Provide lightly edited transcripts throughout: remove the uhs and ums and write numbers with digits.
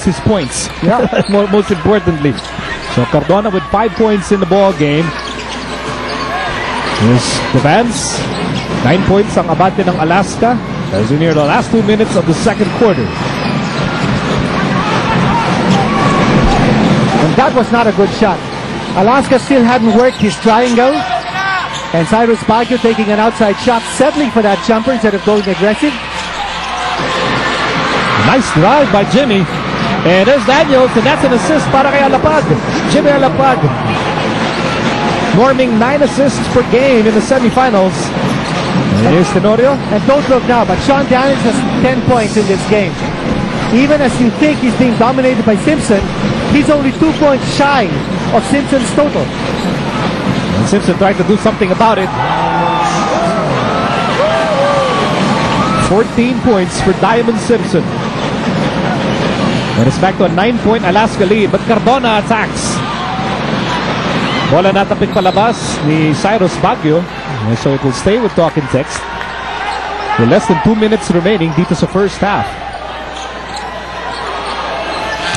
his points. Yeah. Most importantly. So Cardona with 5 points in the ball game. His defense, 9 points ang abante ng Alaska as we near the last 2 minutes of the second quarter. And that was not a good shot. Alaska still hadn't worked his triangle. And Cyrus Baguio taking an outside shot, settling for that jumper instead of going aggressive. Nice drive by Jimmy. And there's Daniels, and that's an assist para kay Alapag. Jimmy Alapag. Norming 9 assists per game in the semifinals. And here's Tenorio. And don't look now, but Sean Daniels has 10 points in this game. Even as you think he's being dominated by Simpson, he's only 2 points shy of Simpson's total. And Simpson tried to do something about it. 14 points for Diamond Simpson. And it's back to a 9-point Alaska lead, but Cardona attacks. Bola natapik palabas ni Cyrus Baguio. So it will stay with talk and text. With less than 2 minutes remaining dito sa first half.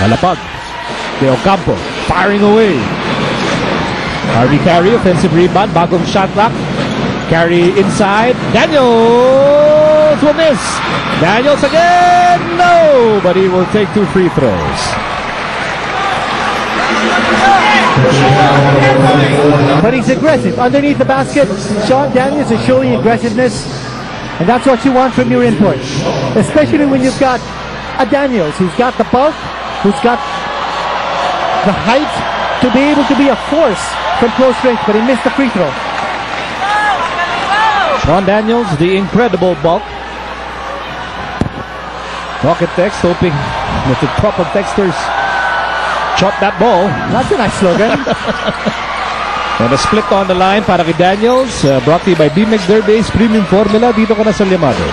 Alapag. De Ocampo firing away. Harvey Carey, offensive rebound, bagong shot clock. Carey inside. Daniels will miss. Daniels again. No, but he will take 2 free throws. But he's aggressive. Underneath the basket, Sean Daniels is showing aggressiveness. And that's what you want from your import. Especially when you've got a Daniels who's got the bulk, who's got the height to be able to be a force from close range, but he missed the free throw. Sean Daniels, the incredible bulk. Rocket text, hoping that the proper texters chop that ball. That's a nice slogan. And a split on the line para kay Daniels. Brought to you by BMX Derby's Premium Formula. Dito ka na sa Liamado.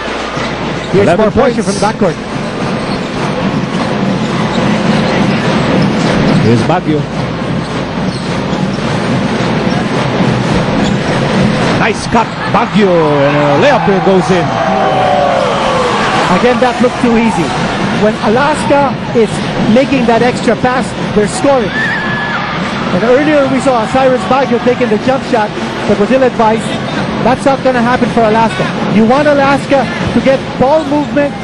Here's more pressure from the backcourt. Here's Baguio. Nice cut, Baguio, and a layup here goes in. Again, that looked too easy. When Alaska is making that extra pass, they're scoring. And earlier we saw Cyrus Baguio taking the jump shot that was ill-advised. That's not going to happen for Alaska. You want Alaska to get ball movement,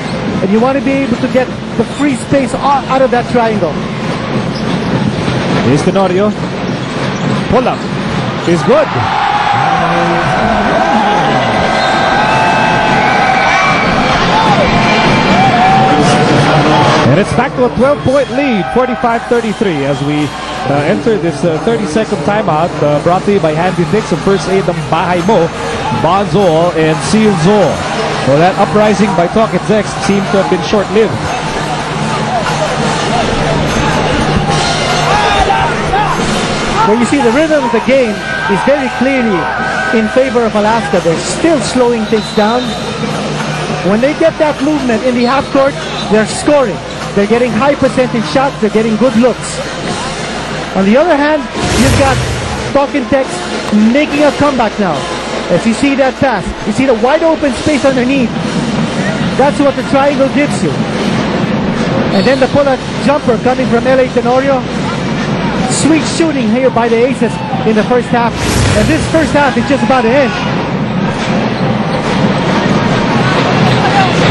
and you want to be able to get the free space out of that triangle. Here's Tenorio. Pull up is good. And it's back to a 12-point lead, 45-33 as we enter this 30-second timeout brought to you by Handy Fix of First Aid ng Bahay Mo, Bonzol, and Seal Zol. Well, that uprising by Talk and Text seemed to have been short-lived. Where you see the rhythm of the game is very clearly in favor of Alaska. They're still slowing things down. When they get that movement in the half court, they're scoring. They're getting high percentage shots. They're getting good looks. On the other hand, you've got Talk and Text making a comeback now. As you see that pass, you see the wide open space underneath. That's what the triangle gives you. And then the pull-up jumper coming from LA Tenorio. Sweet shooting here by the Aces in the first half. And this first half is just about to end.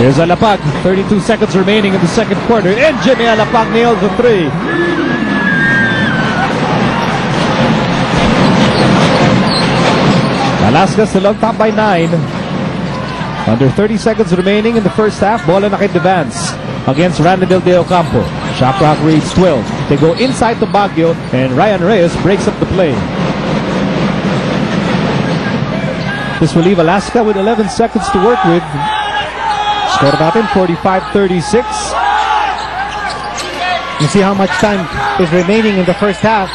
Here's Alapag, 32 seconds remaining in the second quarter, and Jimmy Alapag nails the 3. Alaska still on top by 9. Under 30 seconds remaining in the first half, bola na kay Devance against Randall De Ocampo. Shot clock reads 12. They go inside to Baguio, and Ryan Reyes breaks up the play. This will leave Alaska with 11 seconds to work with. Score natin, 45-36. You see how much time is remaining in the first half.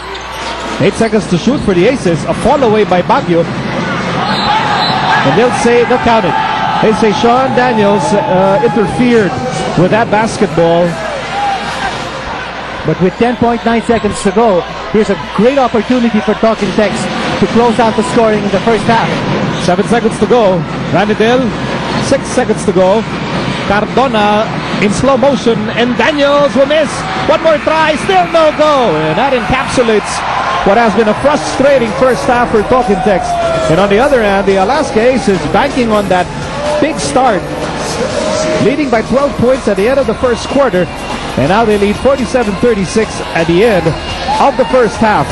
8 seconds to shoot for the Aces. A fall away by Baguio. And they'll count it. They say Sean Daniels interfered with that basketball. But with 10.9 seconds to go, here's a great opportunity for Talk and Text to close out the scoring in the first half. 7 seconds to go. Ranidel, 6 seconds to go. Cardona in slow motion, and Daniels will miss. One more try, still no go. And that encapsulates what has been a frustrating first half for Talking Text. And on the other hand, the Alaska Aces banking on that big start, leading by 12 points at the end of the first quarter. And now they lead 47-36 at the end of the first half.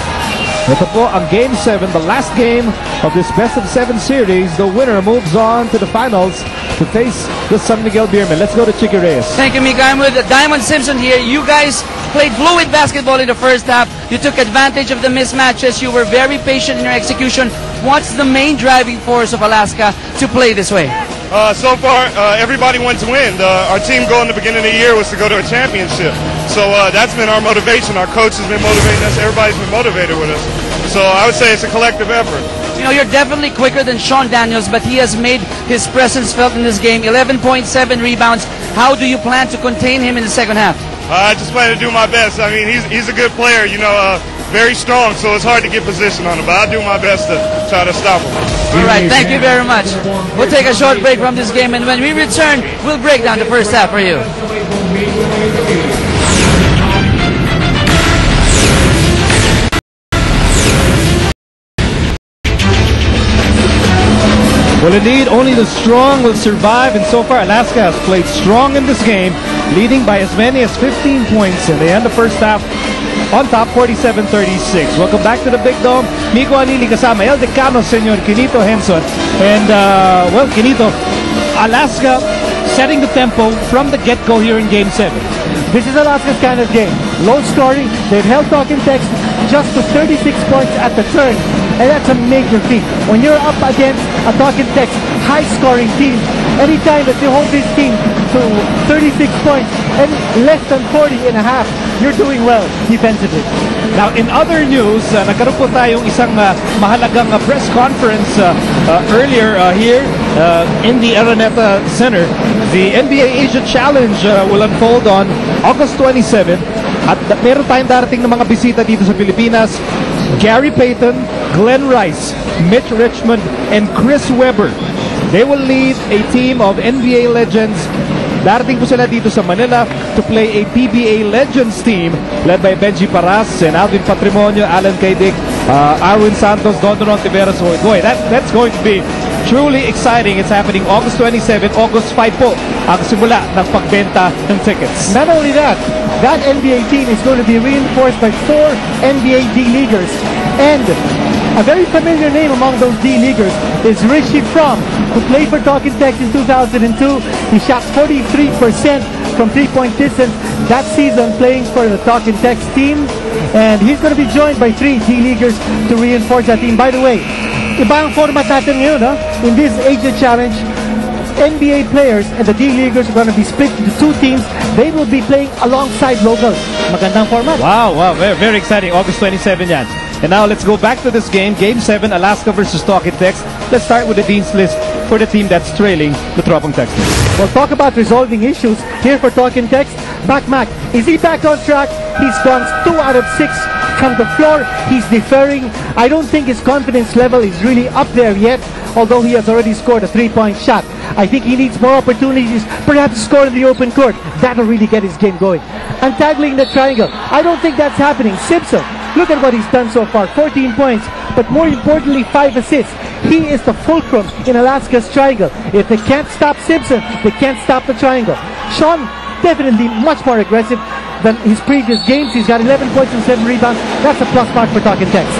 Ito po ang Game 7, the last game of this best-of-7 series. The winner moves on to the finals to face the San Miguel Beermen. Let's go to Chicky Reyes. Thank you, Mika. I'm with Diamond Simpson here. You guys played fluid basketball in the first half. You took advantage of the mismatches. You were very patient in your execution. What's the main driving force of Alaska to play this way? So far, everybody wants to win. Our team goal in the beginning of the year was to go to a championship. So that's been our motivation. Our coach has been motivating us. Everybody's been motivated with us. So I would say it's a collective effort. You know, you're definitely quicker than Sean Daniels, but he has made his presence felt in this game. 11.7 rebounds. How do you plan to contain him in the second half? I just plan to do my best. I mean, he's a good player, you know, very strong, so it's hard to get position on him, but I'll do my best to try to stop him. All right, thank you very much. We'll take a short break from this game, and when we return, we'll break down the first half for you. Well, indeed, only the strong will survive, and so far Alaska has played strong in this game, leading by as many as 15 points in the end of the first half, on top 47-36. Welcome back to the Big Dome. Miko Anili kasama El Decano, Senor Quinito Henson. And, well, Quinito, Alaska setting the tempo from the get-go here in Game 7. This is Alaska's kind of game. Low scoring. They've held Talking Text just to 36 points at the turn. And that's a major feat. When you're up against a Talking Text high-scoring team, anytime that you hold this team to 36 points and less than 40 and a half, you're doing well defensively. Now, in other news, nagkaroon po tayong isang mahalagang press conference earlier here in the Araneta Center. The NBA Asia Challenge will unfold on August 27. At meron tayong darating na mga bisita dito sa Pilipinas. Gary Payton, Glenn Rice, Mitch Richmond, and Chris Webber. They will lead a team of NBA legends. Darating po sila dito sa Manila to play a PBA Legends team led by Benji Paras and Alvin Patrimonio, Alan Kaydik, Arwin Santos, Dondonon Tiveros. Boy, that's going to be truly exciting. It's happening August 27, August 5 po ang simula ng pagbenta ng tickets. Not only that, that NBA team is going to be reinforced by 4 NBA D-Leaguers. And a very familiar name among those D-Leaguers is Richie Fromm, who played for Talking Text in 2002. He shot 43% from three-point distance that season playing for the Talking Text team. And he's going to be joined by 3 D-Leaguers to reinforce that team. By the way, iba ang format natin ngayon, ha? In this Asia Challenge, NBA players and the D-Leaguers are going to be split into 2 teams. They will be playing alongside locals. Magandang format. Wow, very, very exciting. August 27 yan. And now let's go back to this game. Game 7, Alaska versus Talking Text. Let's start with the Dean's List for the team that's trailing the Tropong Texans. We'll talk about resolving issues here for Talking Text. Mac, is he back on track? He's gone 2 out of 6 from the floor. He's deferring. I don't think his confidence level is really up there yet, although he has already scored a 3-point shot. I think he needs more opportunities, perhaps score in the open court. That'll really get his game going. Untangling the triangle. I don't think that's happening. Simpson, look at what he's done so far. 14 points, but more importantly, 5 assists. He is the fulcrum in Alaska's triangle. If they can't stop Simpson, they can't stop the triangle. Sean, definitely much more aggressive than his previous games. He's got 11 points and 7 rebounds. That's a plus mark for Talking Text.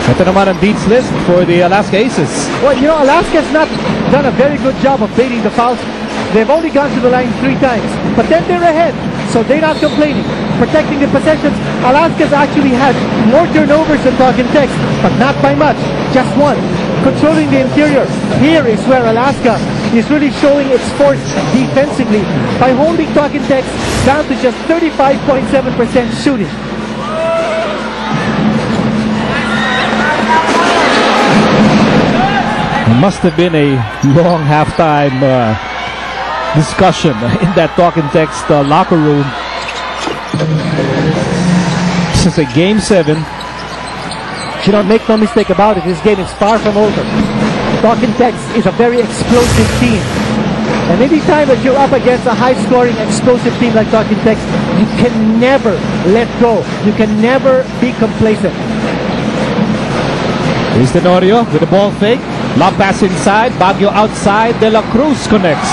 Ito naman ang Dean's List for the Alaska Aces. Well, you know, Alaska's not done a very good job of baiting the fouls. They've only gone to the line 3 times, but then they're ahead, so they're not complaining. Protecting the possessions, Alaska's actually had more turnovers than Talking Text, but not by much, just 1. Controlling the interior, here is where Alaska is really showing its force defensively by holding Talking Text down to just 35.7% shooting. It must have been a long halftime discussion in that Talking Text locker room. This is a Game 7. You know, make no mistake about it, this game is far from over. Talking Text is a very explosive team. And anytime that you're up against a high-scoring, explosive team like Talking Text, you can never let go. You can never be complacent. Here's Tenorio with the ball fake. Lob pass inside. Baguio outside. De La Cruz connects.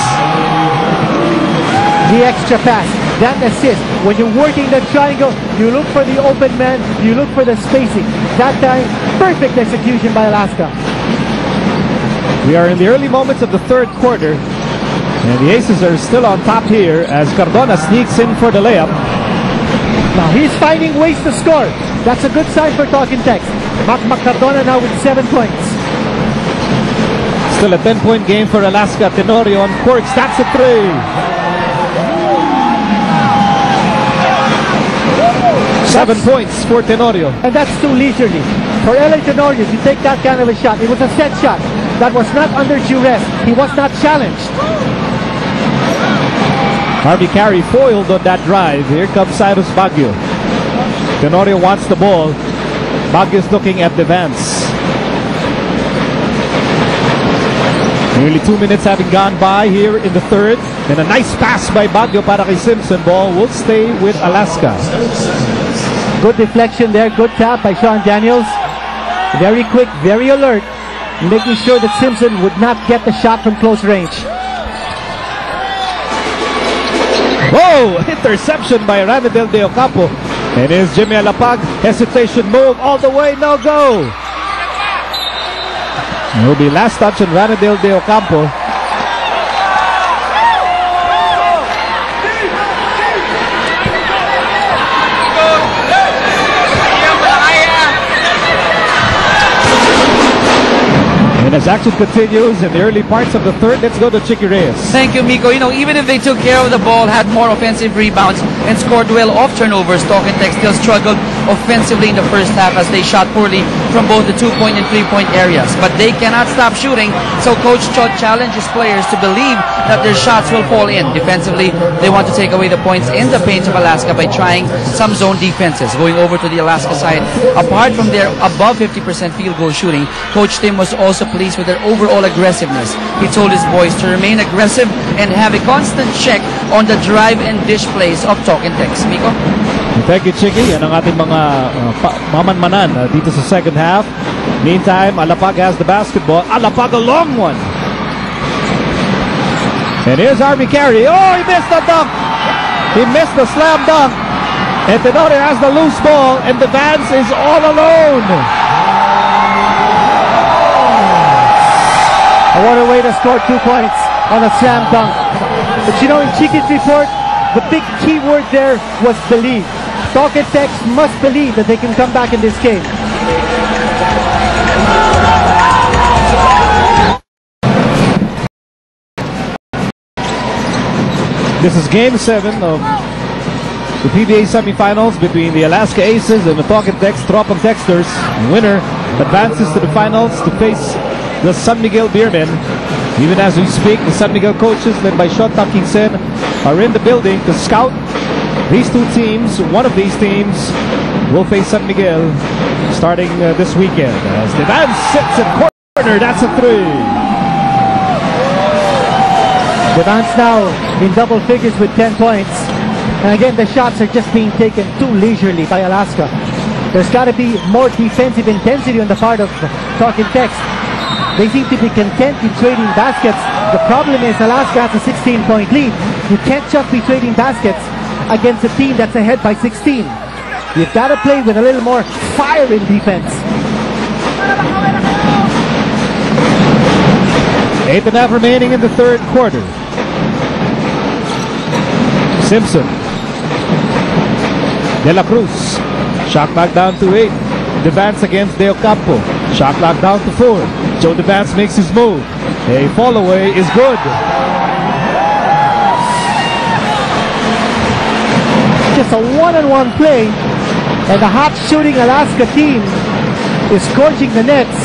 The extra pass, that assist. When you're working the triangle, you look for the open man, you look for the spacing. That time, perfect execution by Alaska. We are in the early moments of the third quarter, and the Aces are still on top here as Cardona sneaks in for the layup. Now he's finding ways to score. That's a good sign for Talking Text. Mac Cardona now with 7 points. Still a 10-point game for Alaska. Tenorio on Quirks. That's a 3. 7 points for Tenorio. And that's too leisurely. For LA Tenorio to take that kind of a shot, it was a set shot. That was not under duress. He was not challenged. Harvey Carey foiled on that drive. Here comes Cyrus Baguio. Tenorio wants the ball. Baguio's looking at the Vance. Nearly 2 minutes having gone by here in the third. And a nice pass by Baguio para kay Simpson. Ball will stay with Alaska. Good deflection there. Good tap by Sean Daniels. Very quick, very alert. Making sure that Simpson would not get the shot from close range. Whoa! Interception by Ranadel De Ocampo. And here's Jimmy Alapag. Hesitation move all the way. No go. It will be last touch on Ranadel De Ocampo. And as action continues in the early parts of the third, let's go to Chicky Reyes. Thank you, Miko. You know, even if they took care of the ball, had more offensive rebounds, and scored well off turnovers, Talking Text still struggled offensively in the first half as they shot poorly from both the 2-point and 3-point areas. But they cannot stop shooting, so Coach Chod challenges players to believe that their shots will fall in. Defensively, they want to take away the points in the paint of Alaska by trying some zone defenses. Going over to the Alaska side, apart from their above 50% field goal shooting, Coach Tim was also pleased with their overall aggressiveness. He told his boys to remain aggressive and have a constant check on the drive and dish plays of Talking Text. Miko? Thank you, Chicky. Yan ang ating mga mamanmanan dito sa second half. Meantime, Alapag has the basketball. Alapag, a long one. And here's Harvey Carey. Oh, he missed the dunk. He missed the slam dunk. And Tenorio has the loose ball, and the Vance is all alone. What a way to score 2 points on a slam dunk. But you know, in Chicky's report, the big key word there was believe. Talking Text must believe that they can come back in this game. This is Game 7 of the PBA semifinals between the Alaska Aces and the Talking Text Tropang Texters. The winner advances to the finals to face the San Miguel Beermen. Even as we speak, the San Miguel coaches led by Sean Tompkinson are in the building to scout these two teams. One of these teams will face San Miguel starting this weekend. As the Vance sits in corner, that's a 3. The Vance now in double figures with 10 points. And again, the shots are just being taken too leisurely by Alaska. There's got to be more defensive intensity on the part of Talking Text. They seem to be content in trading baskets. The problem is Alaska has a 16-point lead. You can't just be trading baskets against a team that's ahead by 16. You've got to play with a little more fire in defense. 8.5 remaining in the third quarter. Simpson. De La Cruz. Shot clock down to 8. Devance against De Ocampo. Shot clock down to 4. Joe Devance makes his move. A fall away is good. Just a one-on-one play, and the hot shooting Alaska team is scorching the nets.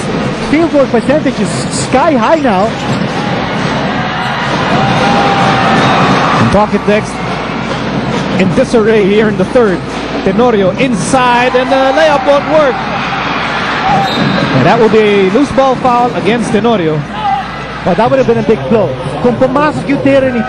Field goal percentage is sky high now. And Talking Text in disarray here in the third. Tenorio inside, and the layup won't work. And that will be a loose ball foul against Tenorio. Well, that would have been a big blow. Kung pumasok yung Tyranny,